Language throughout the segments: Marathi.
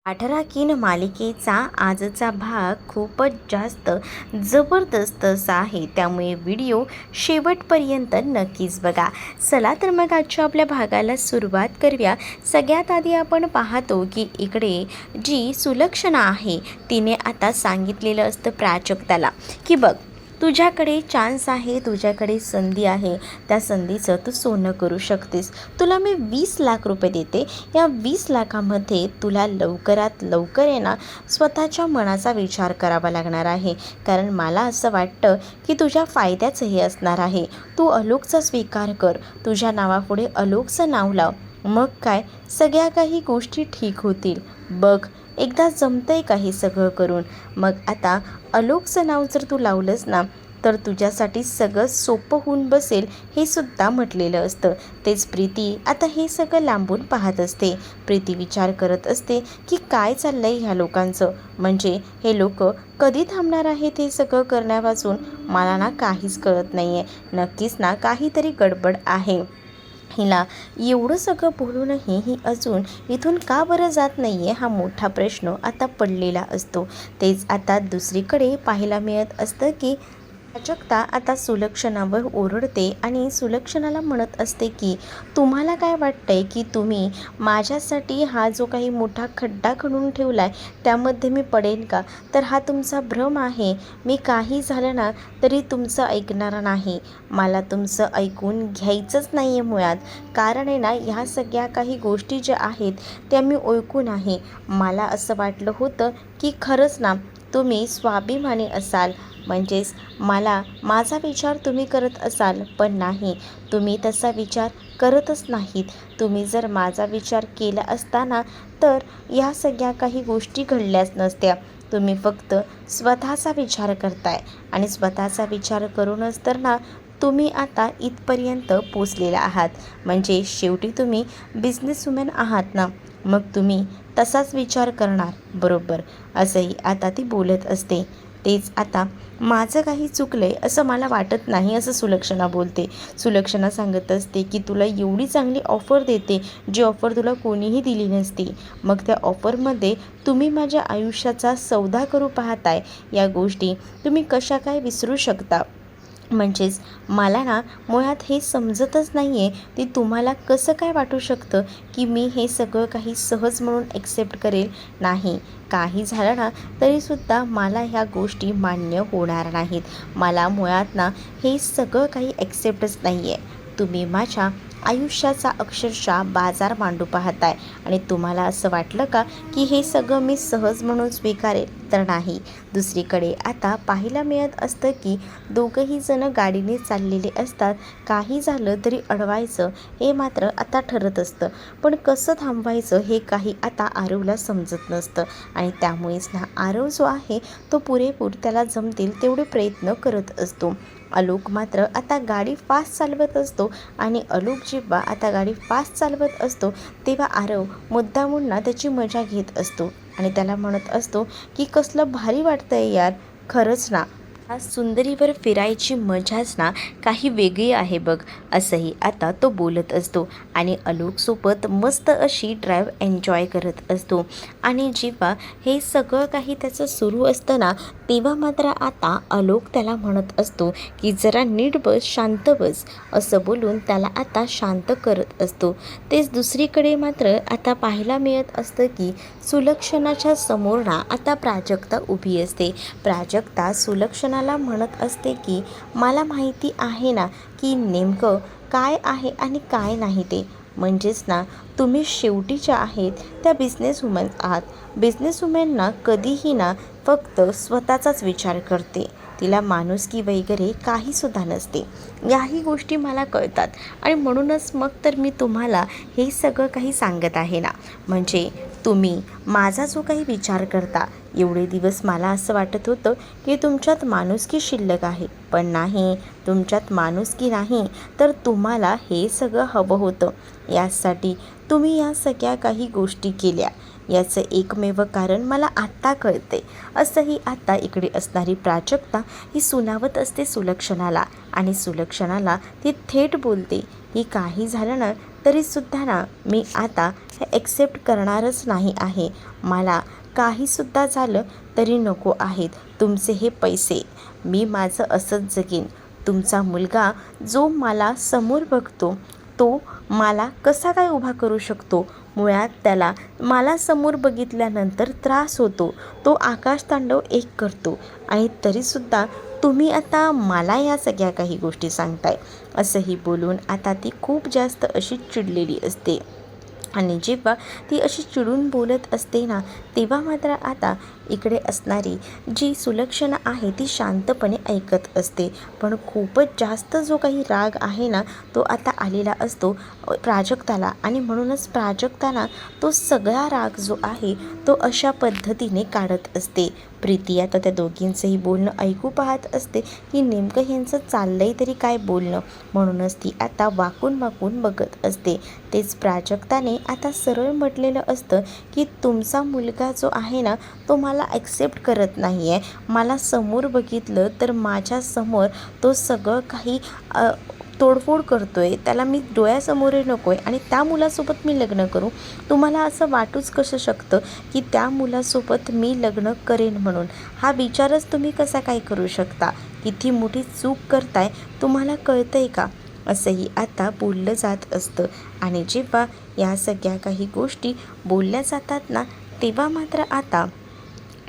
18 मालिकेचा आजचा भाग खूपच जास्त जबरदस्त असा आहे, त्यामुळे व्हिडिओ शेवटपर्यंत नक्कीच बघा. चला तर मग आजच्या आपल्या भागाला सुरुवात करूया. सगळ्यात आधी आपण पाहतो की इकडे जी सुलक्षणा आहे तिने आता सांगितलेलं असतं प्राजक्ताला की बघ, तुझ्याकडे चान्स आहे, तुझ्याकडे संधी आहे, त्या संधीचं तू सोनं करू शकतेस. तुला मी 20 लाख रुपये देते. या 20 लाखामध्ये तुला लवकरात लवकर आहे ना स्वतःच्या मनाचा विचार करावा लागणार आहे, कारण मला असं वाटतं की तुझ्या फायद्याचं हे असणार आहे. तू अलोकचा स्वीकार कर, तुझ्या नावापुढे अलोकचं नाव लाव, मग काय सगळ्या काही गोष्टी ठीक होतील. बघ, एकदा जमतंय का हे सगळं करून. मग आता अलोकचं नाव जर तू लावलंस ना तर तुझ्यासाठी सगळं सोपं होऊन बसेल, हे सुद्धा म्हटलेलं असतं. तेच प्रीती आता हे सगळं लांबून पाहत असते. प्रीती विचार करत असते की काय चाललंय ह्या लोकांचं, म्हणजे हे लोक कधी थांबणार आहेत हे सगळं करण्यापासून. मला ना काहीच कळत नाही आहे. नक्कीच ना काहीतरी गडबड आहे. हिला एवढं सगळं बोलूनही ही अजून इथून का बरं जात नाही आहे, हा मोठा प्रश्न आता पडलेला असतो. तेच आता दुसरीकडे पाहायला मिळत असतं की प्राजक्ता आता सुलक्षणावर ओरडते आणि सुलक्षणाला म्हणत असते की तुम्हाला काय वाटतंय की तुम्ही माझ्यासाठी हा जो काही मोठा खड्डा खणून ठेवला आहे त्यामध्ये मी पडेन का. तर हा तुमचा भ्रम आहे. मी काही झालं ना तरी तुमचं ऐकणार नाही. मला तुमचं ऐकून घ्यायचंच नाही आहे मुळात. कारण आहे ना ह्या सगळ्या काही गोष्टी ज्या आहेत त्या मी ओळखून आहे. मला असं वाटलं होतं की खरंच ना तुम्ही स्वाभिमानी असाल, म्हणजेच मला माझा विचार तुम्ही करत असाल, पण नाही, तुम्ही तसा विचार करतच नाहीत. तुम्ही जर माझा विचार केला असताना तर या सगळ्या काही गोष्टी घडल्याच नसत्या. तुम्ही फक्त स्वतःचा विचार करताय आणि स्वतःचा विचार करूनच तर ना तुम्ही आता इथपर्यंत पोचलेला आहात. म्हणजे शेवटी तुम्ही बिझनेसवुमन आहात ना, मग तुम्ही तसाच विचार करणार बरोबर, असंही आता ती बोलत असते. तेच आता माझं काही चुकलं आहे असं मला वाटत नाही, असं सुलक्षणा बोलते. सुलक्षणा सांगत असते की तुला एवढी चांगली ऑफर देते, जी ऑफर तुला कोणीही दिली नसती. मग त्या ऑफरमध्ये तुम्ही माझ्या आयुष्याचा सौदा करू पाहताय. या गोष्टी तुम्ही कशा काय विसरू शकता. म्हणजेच मला ना मुळात हे समजतच नाही आहे ते तुम्हाला कसं काय वाटू शकतं की मी हे सगळं काही सहज म्हणून ॲक्सेप्ट करेल. नाही, काही झालं ना तरीसुद्धा मला ह्या गोष्टी मान्य होणार नाहीत. मला मुळात ना हे सगळं काही ॲक्सेप्टच नाही आहे. तुम्ही माझ्या आयुष्याचा अक्षरशः बाजार मांडू पाहताय आणि तुम्हाला असं वाटलं का की हे सगळं मी सहज म्हणून स्वीकारेल. तर नाही. दुसरीकडे आता पाहायला मिळत असतं की दोघंही जण गाडीने चाललेले असतात. काही झालं तरी अडवायचं हे मात्र आता ठरत असतं, पण कसं थांबवायचं हे काही आता आरवला समजत नसतं. आणि त्यामुळेच ना आरव जो आहे तो पुरेपूर त्याला जमतील तेवढे प्रयत्न करत असतो. आलोक मात्र आता गाडी फास्ट चालवत असतो आणि आलोक जेव्हा आता गाडी फास्ट चालवत असतो तेव्हा आरव मुद्दामून ना त्याची मजा घेत असतो आणि त्याला म्हणत असतो की कसलं भारी वाटतंय यार, खरंच ना हा सुंदरीवर फिरायची मजाच ना काही वेगळी आहे बघ, असंही आता तो बोलत असतो आणि आलोकसोबत मस्त अशी ड्राईव्ह एन्जॉय करत असतो. आणि जेव्हा हे सगळं काही त्याचं सुरू असतं ना तेव्हा मात्र आता आलोक त्याला म्हणत असतो की जरा नीट बस, शांत बस, असं बोलून त्याला आता शांत करत असतो. तेच दुसरीकडे मात्र आता पाहायला मिळत असतं की सुलक्षणाच्या समोर ना आता प्राजक्ता उभी असते. प्राजक्ता सुलक्षणाला म्हणत असते की मला माहिती आहे ना की नेमकं काय आहे आणि काय नाही ते. म्हणजेच ना तुम्ही शेवटीच्या आहेत त्या बिझनेसवुमन आहात. बिझनेसवुमनना कधीही ना फक्त स्वतःचाच विचार करते. तिला माणुसकी वगैरे काहीसुद्धा नसते. याही गोष्टी मला कळतात आणि म्हणूनच मग तर मी तुम्हाला हे सगळं काही सांगत आहे ना. म्हणजे तुम्ही माझा जो काही विचार करता, एवढे दिवस मला असं वाटत होतं की तुमच्यात माणुसकी शिल्लक आहे, पण नाही, तुमच्यात माणुसकी नाही तर तुम्हाला हे सगळं हवं होतं. यासाठी तुम्ही या सगळ्या काही गोष्टी केल्या. याचं एकमेव कारण मला आत्ता कळते. असंही आता इकडे असणारी प्राजक्ता ही सुनावत असते सुलक्षणाला आणि सुलक्षणाला ती थेट बोलते की काही झालं ना तरीसुद्धा ना मी आता हे ॲक्सेप्ट करणारच नाही आहे. मला काहीसुद्धा झालं तरी नको आहेत तुमचे हे पैसे. मी माझं असंच जगेन. तुमचा मुलगा जो मला समोर बघतो तो मला कसा काय उभा करू शकतो? मुळात त्याला मला समोर बघितल्यानंतर त्रास होतो. तो आकाशतांडव एक करतो आणि तरीसुद्धा तुम्ही आता मला या सगळ्या काही गोष्टी सांगताय. असंही बोलून आता ती खूप जास्त अशी चिडलेली असते. आणि जेव्हा ती अशी चिडून बोलत असते ना, तेव्हा मात्र आता इकडे असणारी जी सुलक्षणा आहे ती शांतपणे ऐकत असते. पण खूपच जास्त जो काही राग आहे ना, तो आता आलेला असतो प्राजक्ताला. आणि म्हणूनच प्राजक्ताला तो सगळा राग जो आहे तो अशा पद्धतीने काढत असते. प्रीती आता त्या दोघींचंही बोलणं ऐकू पाहत असते की नेमकं ह्यांचं चाललंय तरी काय बोलणं. म्हणूनच ती आता वाकून वाकून बघत असते. तेच प्राजक्ताने आता सरळ म्हटलेलं असतं की तुमचा मुलगा जो आहे ना तो मला ॲक्सेप्ट करत नाही आहे. मला समोर बघितलं तर माझ्यासमोर तो सगळं काही तोडफोड करतो आहे. त्याला मी डोळ्यासमोर नको आहे आणि त्या मुलासोबत मी लग्न करू. तुम्हाला असं वाटूच कसं शकतं की त्या मुलासोबत मी लग्न करेन म्हणून? हा विचारच तुम्ही कसा काय करू शकता? किती मोठी चूक करताय तुम्हाला कळतं आहे का? असंही आता बोललं जात असतं. आणि जेव्हा या सगळ्या काही गोष्टी बोलल्या जातात ना, तेव्हा मात्र आता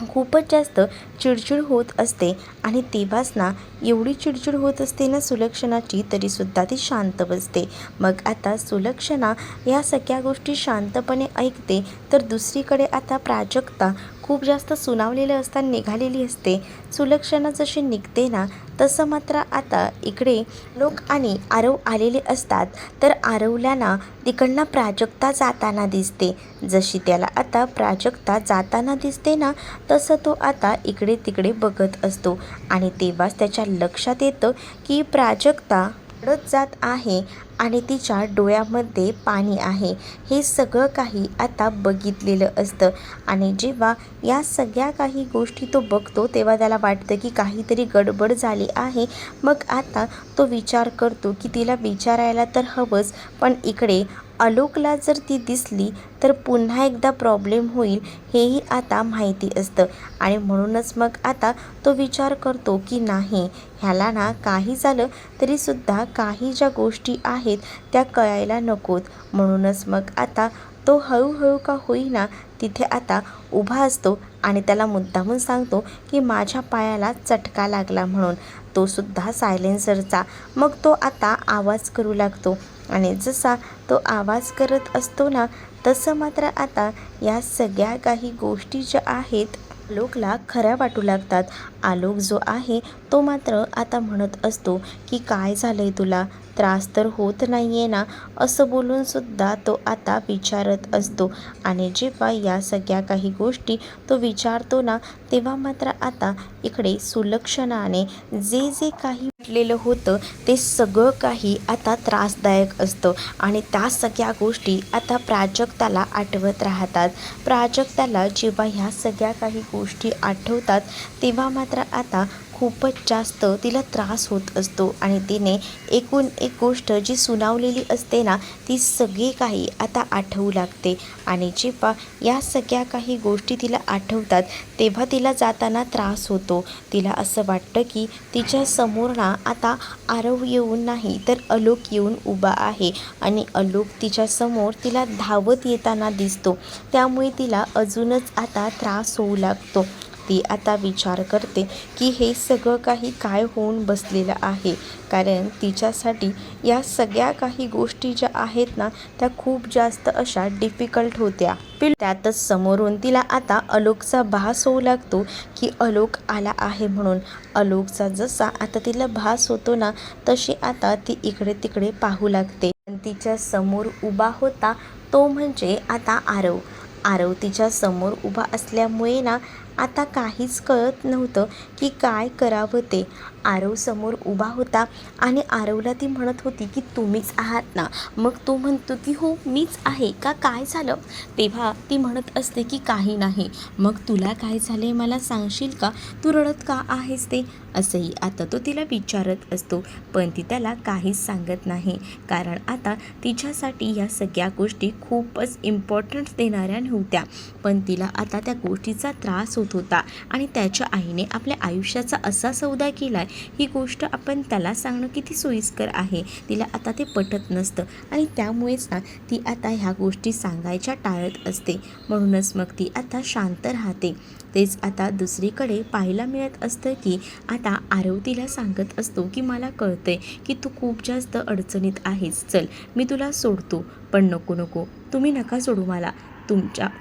खूपच जास्त चिडचिड होत असते. आणि तेव्हाच ना एवढी चिडचिड होत असते ना सुलक्षणाची, तरीसुद्धा ती शांत बसते. मग आता सुलक्षणा या सगळ्या गोष्टी शांतपणे ऐकते. तर दुसरीकडे आता प्राजक्ता खूप जास्त सुनावलेलं असताना निघालेली असते. सुलक्षणा जशी निघते ना तसं मात्र आता इकडे लोक आणि आरव आलेले असतात. तर आरवला ना तिकडनं प्राजक्ता जाताना दिसते. जशी त्याला आता प्राजक्ता जाताना दिसते ना तसं तो आता इकडे तिकडे बघत असतो. आणि तेव्हाच त्याच्या लक्षात येतं की प्राजक्ता रडत जात आहे आणि तिच्या डोळ्यामध्ये पाणी आहे. हे सगळं काही आता बघितलेलं असतं. आणि जेव्हा या सगळ्या काही गोष्टी तो बघतो तेव्हा त्याला वाटतं की काहीतरी गडबड झाली आहे. मग आता तो विचार करतो की तिला विचारायला तर हवंच, पण इकडे आलोकला जर ती दिसली तर पुन्हा एकदा प्रॉब्लेम होईल हेही आता माहिती असतं. आणि म्हणूनच मग आता तो विचार करतो की नाही, ह्याला ना काही झालं तरीसुद्धा काही ज्या गोष्टी आहेत त्या कळायला नकोत. म्हणूनच मग आता तो हळूहळू का होईना तिथे आता उभा असतो आणि त्याला मुद्दामून सांगतो की माझ्या पायाला चटका लागला म्हणून. तो सुद्धा सायलेन्सरचा. मग तो आता आवाज करू लागतो. आणि जसा तो आवाज करत असतो ना तसं मात्र आता या सगळ्या काही गोष्टी ज्या आहेत आलोकला खऱ्या वाटू लागतात. आलोक जो आहे तो मात्र आता म्हणत असतो की काय झालंय तुला? त्रास तर होत नाही आहे ना? असं बोलून सुद्धा तो आता विचारत असतो. आणि जेव्हा या सगळ्या काही गोष्टी तो विचारतो ना तेव्हा मात्र आता इकडे सुलक्षणाने जे जे काही म्हटलेलं होतं ते सगळं काही आता त्रासदायक असतं. आणि त्या सगळ्या गोष्टी आता प्राजक्ताला आठवत राहतात. प्राजक्ताला जेव्हा ह्या सगळ्या काही गोष्टी आठवतात तेव्हा मात्र आता खूपच जास्त तिला त्रास होत असतो. आणि तिने एकूण एक गोष्ट जी सुनावलेली असते ना ती सगळी काही आता आठवू लागते. आणि जेव्हा या सगळ्या काही गोष्टी तिला आठवतात तेव्हा तिला जाताना त्रास होतो. तिला असं वाटतं की तिच्या समोर ना आता आरव येऊन नाही तर आलोक येऊन उभा आहे. आणि आलोक तिच्या समोर तिला धावत येताना दिसतो. त्यामुळे तिला अजूनच आता त्रास होऊ लागतो. ती आता विचार करते की हे सगळं काही काय होऊन बसलेलं आहे. कारण तिच्यासाठी या सगळ्या काही गोष्टी ज्या आहेत ना त्या खूप जास्त अशा डिफिकल्ट होत्या. त्यातच समोरून तिला आता आलोकचा भास होऊ लागतो की आलोक आला आहे म्हणून. आलोकचा जसा आता तिला भास होतो ना तशी आता ती इकडे तिकडे पाहू लागते. तिच्या समोर उभा होता तो म्हणजे आता आरव. आरव तिच्या समोर उभा असल्यामुळे ना आता काहीच कळत नव्हतं की काय करावं ते. आरव समोर उभा होता आणि आरवला ती म्हणत होती की तुम्हीच आहात ना. मग तो म्हणतो की हो मीच आहे का, काय झालं. तेव्हा ती म्हणत असते की काही नाही. मग तुला काय झाले मला सांगशील का, तू रडत का आहेस ते, असंही आता तो तिला विचारत असतो. पण ती त्याला काहीच सांगत नाही, कारण आता तिच्यासाठी या सगळ्या गोष्टी खूपच इम्पॉर्टन्स देणाऱ्या नव्हत्या. पण तिला आता त्या गोष्टीचा त्रास होत होता आणि त्याच्या आईने आपल्या आयुष्याचा असा सौदा केलाय, ही गोष्ट आपण त्याला सांगणं किती सोयीस्कर आहे. तिला आता ते पटत नसतं आणि त्यामुळेच ना ती आता ह्या गोष्टी सांगायच्या टाळत असते. म्हणूनच मग ती आता शांत राहते. तेच आता दुसरीकडे पाहायला मिळत असतं की आता आरव तिला सांगत असतो की मला कळतंय की तू खूप जास्त अडचणीत आहेस, चल मी तुला सोडतो. पण नको नको, तुम्ही नका सोडू मला,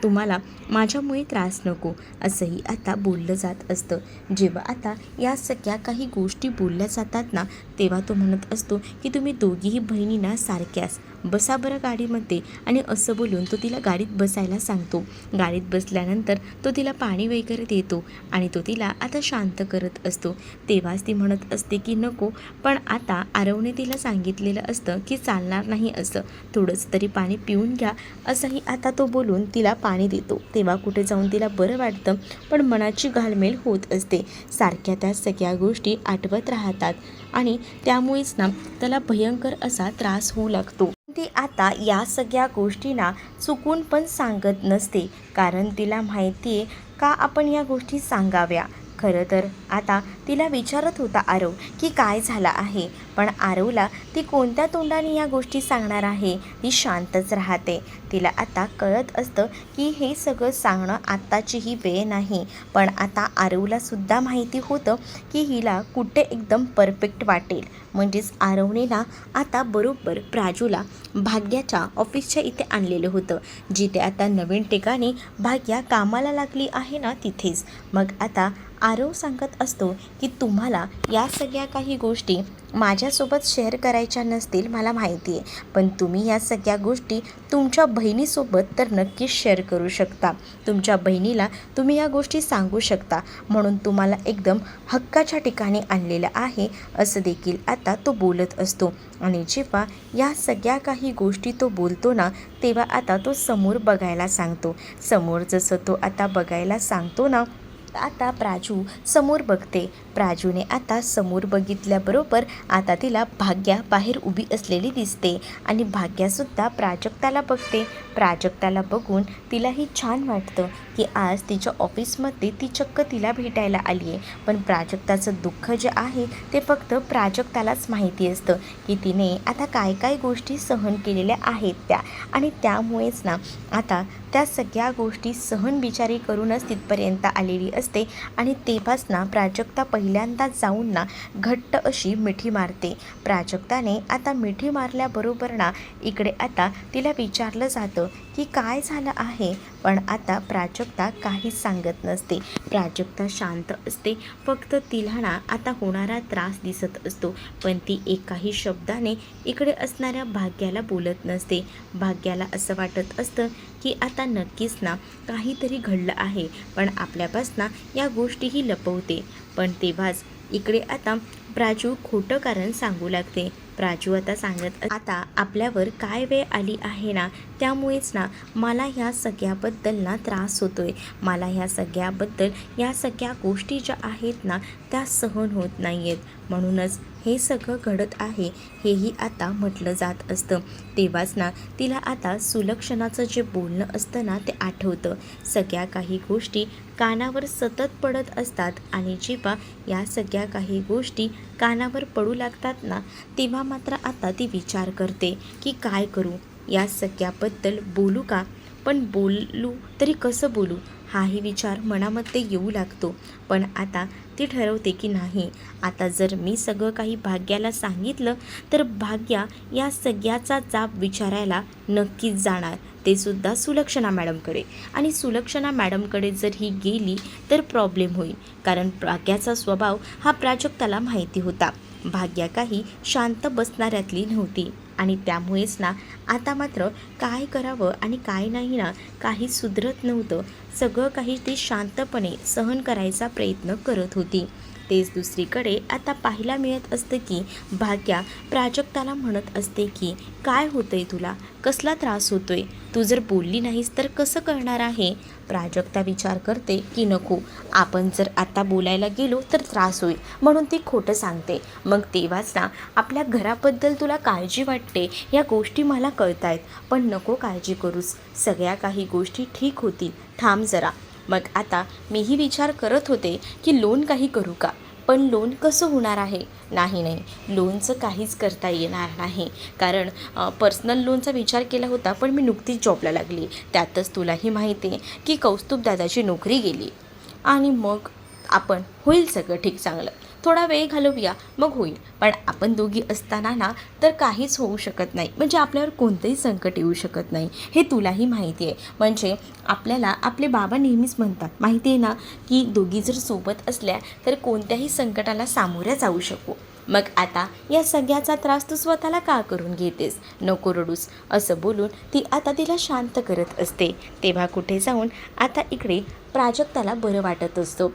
तुम्हाला माझ्यामुळे त्रास नको, असंही आता बोललं जात असतं. जेव्हा आता या सगळ्या काही गोष्टी बोलल्या जातात ना, तेव्हा तो म्हणत असतो की तुम्ही दोघीही बहिणींना सारख्याच बसा बरं गाडीमध्ये, आणि असं बोलून तो तिला गाडीत बसायला सांगतो. गाडीत बसल्यानंतर तो तिला पाणी वगैरे देतो आणि तो तिला आता शांत करत असतो. तेव्हाच ती म्हणत असते की नको, पण आता आरवने तिला सांगितलेलं असतं की चालणार नाही असं, थोडंसं तरी पाणी पिऊन घ्या, असंही आता तो बोलून तिला पाणी देतो. तेव्हा कुठे जाऊन तिला बरं वाटतं, पण मनाची घालमेल होत असते. सारख्या त्या सगळ्या गोष्टी आठवत राहतात आणि त्यामुळेच ना त्याला भयंकर असा त्रास होऊ लागतो. ती आता या सगळ्या गोष्टींना चुकून पण सांगत नसते, कारण तिला माहिती आहे का आपण या गोष्टी सांगाव्या. खरं तर आता तिला विचारत होता आरव की काय झालं आहे, पण आरवला ती कोणत्या तोंडाने या गोष्टी सांगणार आहे. ती शांतच राहते. तिला आता कळत असतं की हे सगळं सांगणं आत्ताची ही वेळ नाही. पण आता आरवला सुद्धा माहिती होतं की हिला कुठे एकदम परफेक्ट वाटेल. म्हणजेच आरवने ना आता बरोबर प्राजूला भाग्याच्या ऑफिसच्या इथे आणलेलं होतं, जिथे आता नवीन ठिकाणी भाग्या कामाला लागली आहे ना तिथेच. मग आता आरव सांगत असतो की तुम्हाला या सगळ्या काही गोष्टी माझ्यासोबत शेअर करायच्या नसतील मला माहिती आहे, पण तुम्ही या सगळ्या गोष्टी तुमच्या बहिणीसोबत तर नक्कीच शेअर करू शकता. तुमच्या बहिणीला तुम्ही या गोष्टी सांगू शकता, म्हणून तुम्हाला एकदम हक्काच्या ठिकाणी आणलेलं आहे, असं देखील आता तो बोलत असतो. आणि जेव्हा या सगळ्या काही गोष्टी तो बोलतो ना, तेव्हा आता तो समोर बघायला सांगतो. समोर जसं तो आता बघायला सांगतो ना, आता प्राजू समोर बघते. प्राजूने आता समोर बघितल्याबरोबर आता तिला भाग्या बाहेर उभी असलेली दिसते आणि भाग्यासुद्धा प्राजक्ताला बघते. प्राजक्ताला बघून तिलाही छान वाटतं की आज तिच्या ऑफिसमध्ये ती चक्क तिला भेटायला आली आहे. पण प्राजक्ताचं दुःख जे आहे ते फक्त प्राजक्तालाच माहिती असतं की तिने आता काय काय गोष्टी सहन केलेल्या आहेत त्या, आणि त्यामुळेच ना आता त्या सगळ्या गोष्टी सहन बिचारी करूनच तिथपर्यंत आलेली असते. आणि तेव्हाच ना प्राजक्ता पहिल्यांदा जाऊन ना घट्ट अशी मिठी मारते. प्राजक्ताने आता मिठी मारल्याबरोबर ना इकडे आता तिला विचारलं जातं की काय झालं आहे, पण आता प्राजक्ता काहीच सांगत नसते. प्राजक्ता शांत असते. फक्त तिला ना आता होणारा त्रास दिसत असतो, पण ती एकाही शब्दाने इकडे असणाऱ्या भाग्याला बोलत नसते. भाग्याला असं वाटत असतं की आता नक्कीच ना काहीतरी घडलं आहे, पण आपल्यापासनं या गोष्टीही लपवते. पण तेव्हाच इकडे आता प्राजू खोटं कारण सांगू लागते. प्राजू आता सांगत आता आपल्यावर काय वेळ आली आहे ना, त्यामुळेच ना मला ह्या सगळ्याबद्दल ना त्रास होतोय. मला ह्या सगळ्याबद्दल या सगळ्या गोष्टी ज्या आहेत ना त्या सहन होत नाही आहेत, म्हणूनच हे सगळं घडत आहे, हेही आता म्हटलं जात असतं. तेव्हाच ना तिला आता सुलक्षणाचं जे बोलणं असतं ना ते आठवतं. सगळ्या काही गोष्टी कानावर सतत पडत असतात आणि जेव्हा या सगळ्या काही गोष्टी कानावर पडू लागतात ना, तेव्हा मात्र आता ती विचार करते की काय करू, या सगळ्याबद्दल बोलू का, पण बोलू तरी कसं बोलू, हाही विचार मनामध्ये येऊ लागतो. पण आता ती ठरवते की नाही, आता जर मी सगळं काही भाग्याला सांगितलं तर भाग्या या सगळ्याचा जाब विचारायला नक्कीच जाणार, ते सुद्धा सुलक्षणा मॅडमकडे. आणि सुलक्षणा मॅडमकडे जर ही गेली तर प्रॉब्लेम होईल, कारण भाग्याचा स्वभाव हा प्राजक्ताला माहिती होता. भाग्या काही शांत बसणाऱ्यातली नव्हती आणि त्यामुळेच ना आता मात्र काय करावं आणि काय नाही ना काही सुधरत नव्हतं. सगळं काही ती शांतपणे सहन करायचा प्रयत्न करत होती. तेच दुसरीकडे आता पाहायला मिळत असतं की भाग्या प्राजक्ताला म्हणत असते की काय होतंय तुला, कसला त्रास होतोय, तू जर बोलली नाहीस तर कसं कळणार आहे. प्राजक्ता विचार करते की नको, आपण जर आता बोलायला गेलो तर त्रास होईल म्हणून ती खोटं सांगते. मग तेव्हाच ना आपल्या घराबद्दल तुला काळजी वाटते, या गोष्टी मला कळत आहेत, पण नको काळजी करूस, सगळ्या काही गोष्टी ठीक होतील, थांब जरा. मग आता मीही विचार करत होते की लोन काही करू का, पण लोन कसं होणार आहे. नाही लोनचं काहीच करता येणार नाही, कारण पर्सनल लोनचा विचार केला होता, पण मी नुकतीच जॉबला लागली, त्यातच तुलाही माहिती आहे की कौस्तुभ दादाची नोकरी गेली आणि मग आपण होईल सगळं ठीक चांगलं, थोडा वेळ घालवूया मग होईल. पण आपण दोघी असताना ना तर काहीच होऊ शकत नाही, म्हणजे आपल्यावर कोणतंही संकट येऊ शकत नाही, हे तुलाही माहिती आहे. म्हणजे आपल्याला आपले बाबा नेहमीच म्हणतात माहिती आहे ना की दोघी जर सोबत असल्या तर कोणत्याही संकटाला सामोऱ्या जाऊ शकू. मग आता या सगळ्याचा त्रास तू स्वतःला का करून घेतेस, नको रडूस, असं बोलून ती आता तिला शांत करत असते. तेव्हा कुठे जाऊन आता इकडे प्राजक्ताला बरं वाटत असतं,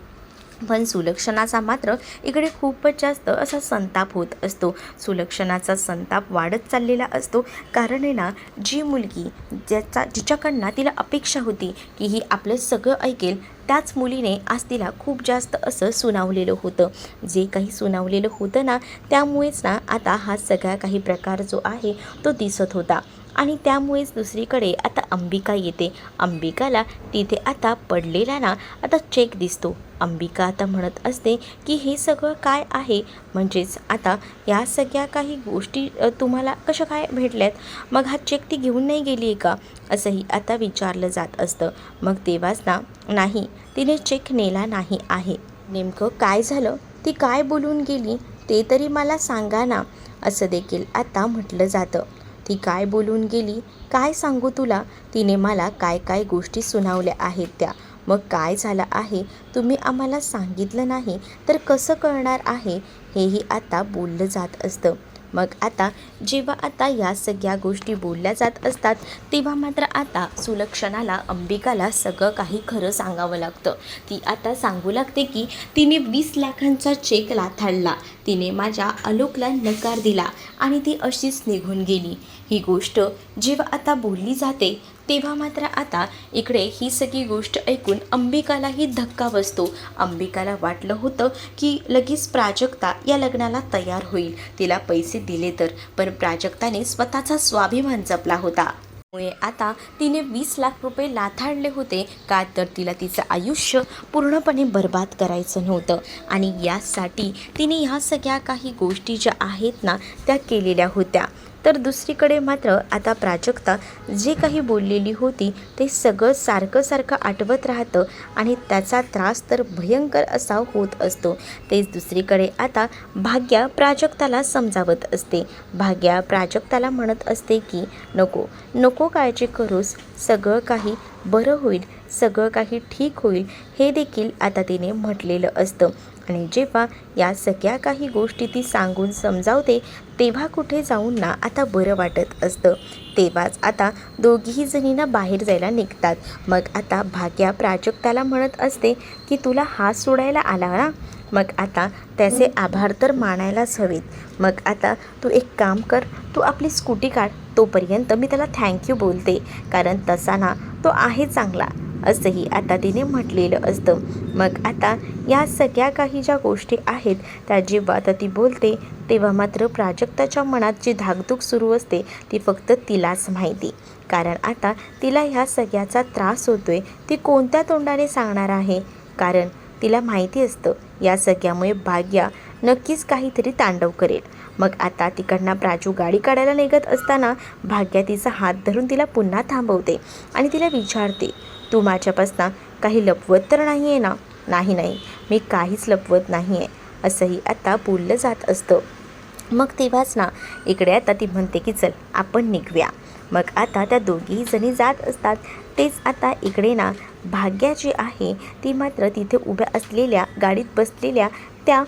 पण सुलक्षणाचा मात्र इकडे खूपच जास्त असा संताप होत असतो. सुलक्षणाचा संताप वाढत चाललेला असतो, कारण आहे ना जी मुलगी जिच्याकडनं तिला अपेक्षा होती की ही आपलं सगळं ऐकेल, त्याच मुलीने आज तिला खूप जास्त असं सुनावलेलं होतं. जे काही सुनावलेलं होतं ना त्यामुळेच ना आता हा सगळा काही प्रकार जो आहे तो दिसत होता. आणि त्यामुळेच दुसरीकडे आता अंबिका येते. अंबिकाला तिथे आता पडलेला ना आता चेक दिसतो. अंबिका आता म्हणत असते की हे सगळं काय आहे, म्हणजेच आता या सगळ्या काही गोष्टी तुम्हाला कशा काय भेटल्यात, मग हा चेक ती घेऊन नाही गेली आहे का, असंही आता विचारलं जात असतं. मग तेव्हाच ना नाही, तिने चेक नेला नाही आहे, नेमकं काय झालं, ती काय बोलून गेली ते तरी मला सांगा ना, असं देखील आता म्हटलं जातं. ती काय बोलून गेली, काय सांगू तुला, तिने मला काय काय गोष्टी सुनावल्या आहेत त्या, मग काय झालं आहे तुम्ही आम्हाला सांगितलं नाही तर कसं कळणार आहे, हेही आता बोललं जात असतं. मग आता जेव्हा आता या सगळ्या गोष्टी बोलल्या जात असतात तेव्हा मात्र आता सुलक्षणाला अंबिकाला सगळं काही खरं सांगावं लागतं. ती आता सांगू लागते की तिने 20 लाखांचा चेक लाथाडला, तिने माझ्या आलोकला नकार दिला आणि ती अशीच निघून गेली. ही गोष्ट जेव्हा आता बोलली जाते तेव्हा मात्र आता इकडे ही सगळी गोष्ट ऐकून अंबिकालाही धक्का बसतो. अंबिकाला वाटलं होतं की लगेच प्राजक्ता या लग्नाला तयार होईल, तिला पैसे दिले तर, पण प्राजक्ताने स्वतःचा स्वाभिमान जपला होता. त्यामुळे आता तिने 20 लाख रुपये लाथाडले होते, का तर तिला तिचं आयुष्य पूर्णपणे बर्बाद करायचं नव्हतं आणि यासाठी तिने ह्या सगळ्या काही गोष्टी ज्या आहेत ना त्या केलेल्या होत्या. तर दुसरीकडे मात्र आता प्राजक्ता जे काही बोललेली होती ते सगळं सारखं आठवत राहतं आणि त्याचा त्रास तर भयंकर असा होत असतो. तेच दुसरीकडे आता भाग्या प्राजक्ताला समजावत असते. भाग्या प्राजक्ताला म्हणत असते की नको काळजी करूस, सगळं काही बरं होईल, सगळं काही ठीक होईल, हे देखील आता तिने म्हटलेलं असतं. आणि जेव्हा या सगळ्या काही गोष्टी ती सांगून समजावते तेव्हा कुठे जाऊन ना आता बरं वाटत असतं. तेव्हाच आता दोघीही जणींना बाहेर जायला निघतात. मग आता भाग्या प्राजक्ताला म्हणत असते की तुला हात सोडायला आला ना, मग आता त्याचे आभार तर मानायलाच हवेत. मग आता तू एक काम कर, तू आपली स्कूटी काढ, तोपर्यंत मी त्याला थँक्यू बोलते, कारण तसा ना तो आहे चांगला, असंही आता तिने म्हटलेलं असतं. मग आता या सगळ्या काही ज्या गोष्टी आहेत त्या जेव्हा आता ती बोलते तेव्हा मात्र प्राजक्ताच्या मनात जी धाकधूक सुरू असते ती फक्त तिलाच माहिती, कारण आता तिला ह्या सगळ्याचा त्रास होतोय, ती कोणत्या तोंडाने सांगणार आहे, कारण तिला माहिती असतं या सगळ्यामुळे भाग्या नक्कीच काहीतरी तांडव करेल. मग आता तिकडनं प्राजू गाडी काढायला निघत असताना भाग्या तिचा हात धरून तिला पुन्हा थांबवते आणि तिला विचारते, तू माझ्यापासून काही लपवत तर नाही आहे ना. नाही मी काहीच लपवत नाही आहे, असंही आता बोललं जात असतं. मग तेव्हाच ना इकडे आता ती म्हणते की चल आपण निघूया. मग आता त्या दोघीही जणी जात असतात. तेच आता इकडे ना भाग्या जी आहे ती मात्र तिथे उभ्या असलेल्या गाडीत बसलेल्या त्या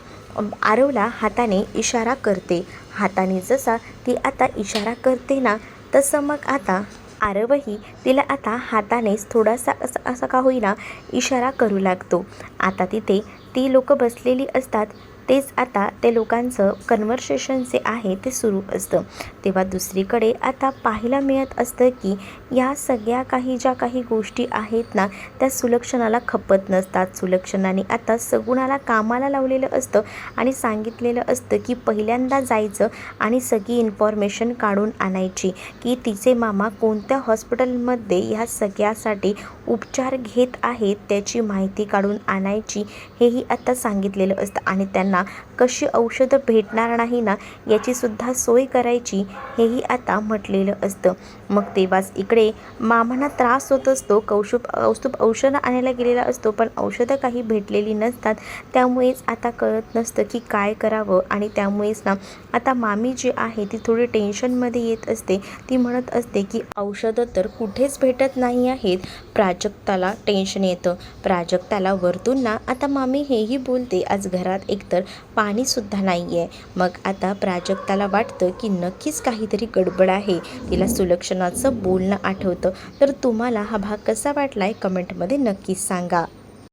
आरवला हाताने इशारा करते हाताने जसा ती आता इशारा करते ना, तसं मग आता आरवही तिला आता हातानेच थोडासा असा का होईना इशारा करू लागतो. आता तिथे ती लोकं बसलेली असतात. तेच आता ते लोकांचं कन्व्हर्सेशन जे आहे ते सुरू असतं. तेव्हा दुसरीकडे आता पाहायला मिळत असतं की या सगळ्या ज्या काही गोष्टी आहेत ना, त्या सुलक्षणाला खपत नसतात. सुलक्षणाने आता सगुणाला कामाला लावलेलं असतं आणि सांगितलेलं असतं की पहिल्यांदा जायचं आणि सगळी इन्फॉर्मेशन काढून आणायची की तिचे मामा कोणत्या हॉस्पिटलमध्ये ह्या सगळ्यासाठी उपचार घेत आहेत, त्याची माहिती काढून आणायची. हेही आता सांगितलेलं असतं आणि त्यांना कशी औषधं भेटणार नाही ना, याचीसुद्धा सोय करायची, हेही आता म्हटलेलं असतं. मग तेव्हाच इकडे मामांना त्रास होत असतो. कौस्तुभ औषधं आणायला गेलेला असतो, पण औषधं काही भेटलेली नसतात. त्यामुळेच आता कळत नसतं की काय करावं आणि त्यामुळेच ना आता मामी जी आहे ती थोडी टेन्शनमध्ये येत असते. ती म्हणत असते की औषधं तर कुठेच भेटत नाही आहेत. प्राजक्ताला टेन्शन येतं. प्राजक्ताला वरतून ना आता मामी हेही बोलते, आज घरात एकतर पाणीसुद्धा नाही आहे. मग आता प्राजक्ताला वाटतं की नक्कीच काहीतरी गडबड आहे. तिला सुलक्षणाचं बोलणं आठवतं. तर तुम्हाला हा भाग कसा वाटला आहे कमेंटमध्ये नक्कीच सांगा.